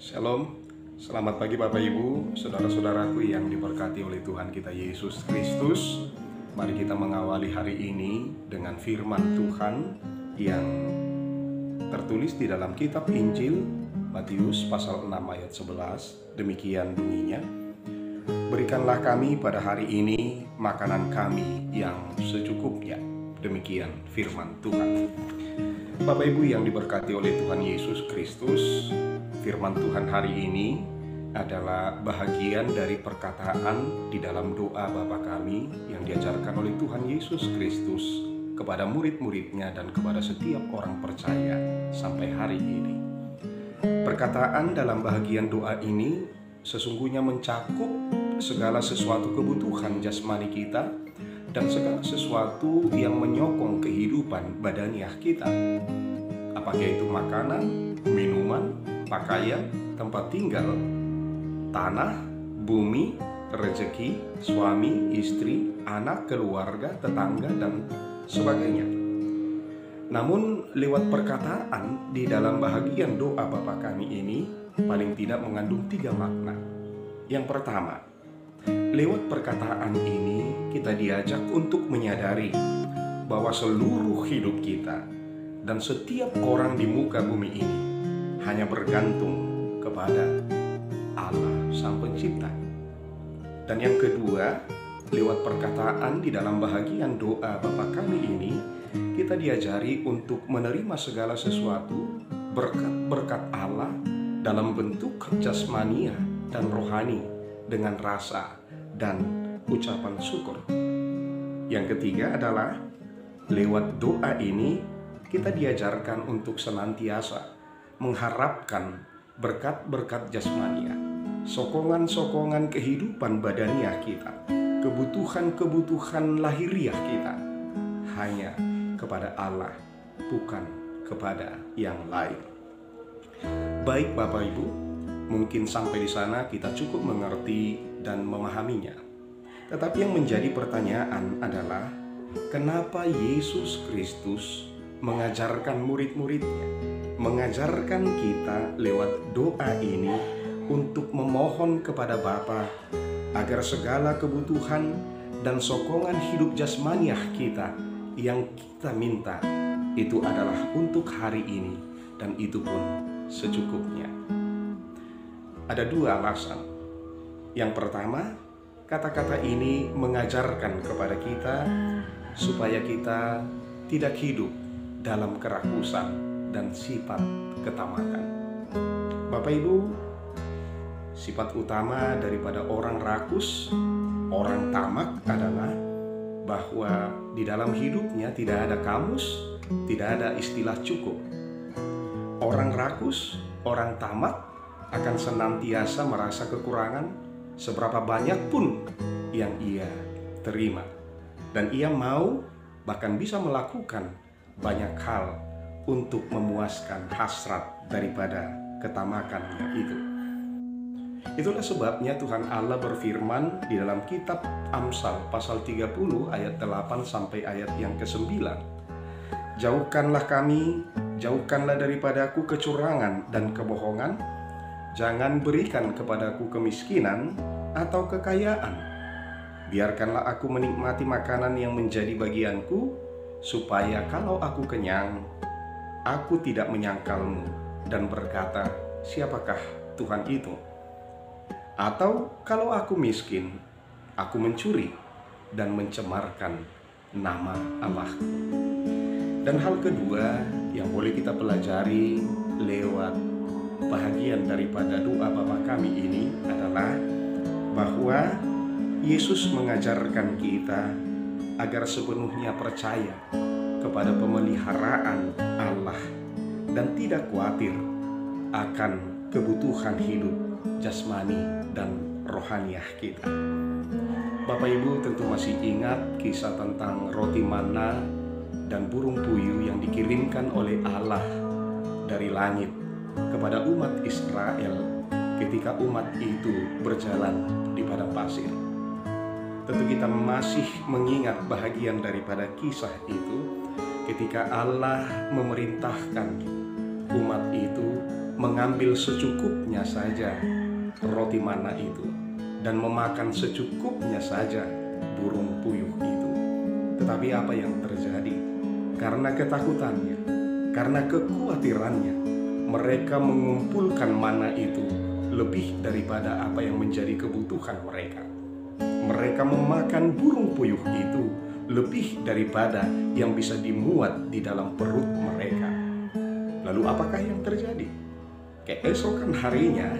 Shalom, selamat pagi Bapak Ibu, saudara-saudaraku yang diberkati oleh Tuhan kita Yesus Kristus. Mari kita mengawali hari ini dengan firman Tuhan yang tertulis di dalam kitab Injil Matius pasal 6 ayat 11. Demikian bunyinya, berikanlah kami pada hari ini makanan kami yang secukupnya. Demikian firman Tuhan. Bapak Ibu yang diberkati oleh Tuhan Yesus Kristus, firman Tuhan hari ini adalah bahagian dari perkataan di dalam doa Bapa kami yang diajarkan oleh Tuhan Yesus Kristus kepada murid-muridnya dan kepada setiap orang percaya sampai hari ini. Perkataan dalam bahagian doa ini sesungguhnya mencakup segala sesuatu kebutuhan jasmani kita dan segala sesuatu yang menyokong kehidupan badaniah kita. Apakah itu makanan, minuman, pakaian, tempat tinggal, tanah, bumi, rezeki, suami, istri, anak, keluarga, tetangga, dan sebagainya. Namun lewat perkataan di dalam bahagian doa Bapa kami ini paling tidak mengandung 3 makna. Yang pertama, lewat perkataan ini kita diajak untuk menyadari bahwa seluruh hidup kita dan setiap orang di muka bumi ini hanya bergantung kepada Allah Sang Pencipta. Dan yang kedua, lewat perkataan di dalam bahagian doa Bapa kami ini, kita diajari untuk menerima segala sesuatu berkat-berkat Allah dalam bentuk jasmania dan rohani dengan rasa dan ucapan syukur. Yang ketiga adalah lewat doa ini kita diajarkan untuk senantiasa mengharapkan berkat-berkat jasmania, sokongan-sokongan kehidupan badaniah kita, kebutuhan-kebutuhan lahiriah kita hanya kepada Allah, bukan kepada yang lain. Baik Bapak Ibu, mungkin sampai di sana kita cukup mengerti dan memahaminya. Tetapi yang menjadi pertanyaan adalah, kenapa Yesus Kristus mengajarkan murid-muridnya, mengajarkan kita lewat doa ini untuk memohon kepada Bapa agar segala kebutuhan dan sokongan hidup jasmaniah kita yang kita minta itu adalah untuk hari ini dan itu pun secukupnya. Ada 2 alasan. Yang pertama, kata-kata ini mengajarkan kepada kita supaya kita tidak hidup dalam kerakusan dan sifat ketamakan. Bapak Ibu, sifat utama daripada orang rakus, orang tamak adalah bahwa di dalam hidupnya tidak ada kamus, tidak ada istilah cukup. Orang rakus, orang tamak akan senantiasa merasa kekurangan seberapa banyak pun yang ia terima. Dan ia mau bahkan bisa melakukan banyak hal untuk memuaskan hasrat daripada ketamakannya itu. Itulah sebabnya Tuhan Allah berfirman di dalam kitab Amsal pasal 30 ayat 8 sampai ayat yang ke-9. Jauhkanlah kami, jauhkanlah daripadaku kecurangan dan kebohongan, jangan berikan kepadaku kemiskinan atau kekayaan. Biarkanlah aku menikmati makanan yang menjadi bagianku, supaya kalau aku kenyang, aku tidak menyangkalmu dan berkata, siapakah Tuhan itu? Atau kalau aku miskin, aku mencuri dan mencemarkan nama Allahku. Dan hal kedua yang boleh kita pelajari lewat bahagian daripada doa Bapa kami ini adalah bahwa Yesus mengajarkan kita agar sepenuhnya percaya kepada pemeliharaan Allah dan tidak khawatir akan kebutuhan hidup jasmani dan rohaniah kita. Bapak Ibu tentu masih ingat kisah tentang roti manna dan burung puyuh yang dikirimkan oleh Allah dari langit kepada umat Israel ketika umat itu berjalan di padang pasir. Tentu kita masih mengingat bahagian daripada kisah itu ketika Allah memerintahkan umat itu mengambil secukupnya saja roti mana itu dan memakan secukupnya saja burung puyuh itu. Tetapi apa yang terjadi? Karena ketakutannya, karena kekhawatirannya, mereka mengumpulkan mana itu lebih daripada apa yang menjadi kebutuhan mereka. Mereka memakan burung puyuh itu lebih daripada yang bisa dimuat di dalam perut mereka. Lalu apakah yang terjadi? Keesokan harinya,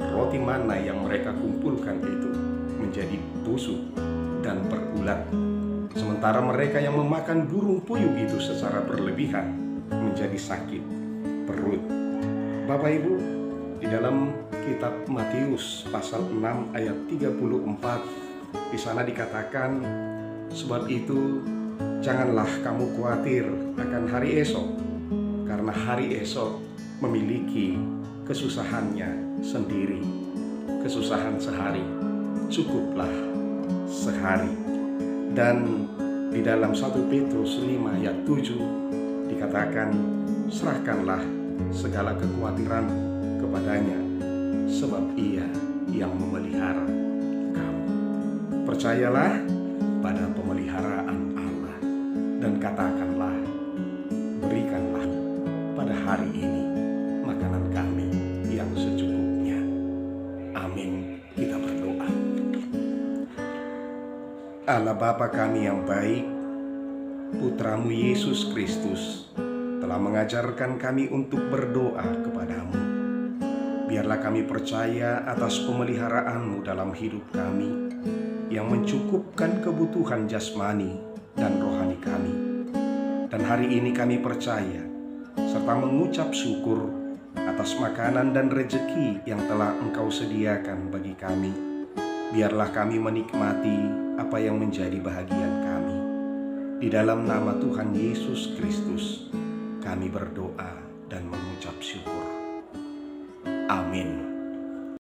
roti mana yang mereka kumpulkan itu menjadi busuk dan berulat. Sementara mereka yang memakan burung puyuh itu secara berlebihan menjadi sakit perut. Bapak Ibu, di dalam kitab Matius pasal 6 ayat 34, di sana dikatakan, sebab itu janganlah kamu khawatir akan hari esok, karena hari esok memiliki kesusahannya sendiri. Kesusahan sehari cukuplah sehari. Dan di dalam 1 Petrus 5 ayat 7 dikatakan, serahkanlah segala kekhawatiranmu kepadanya, sebab ia yang memelihara kamu. Percayalah pada pemeliharaan Allah dan katakanlah, berikanlah pada hari ini makanan kami yang secukupnya. Amin. Kita berdoa. Allah Bapa kami yang baik, Putramu Yesus Kristus telah mengajarkan kami untuk berdoa kepadamu. Biarlah kami percaya atas pemeliharaanmu dalam hidup kami, yang mencukupkan kebutuhan jasmani dan rohani kami. Dan hari ini kami percaya serta mengucap syukur atas makanan dan rejeki yang telah Engkau sediakan bagi kami. Biarlah kami menikmati apa yang menjadi bahagian kami. Di dalam nama Tuhan Yesus Kristus kami berdoa dan mengucap syukur. Amin.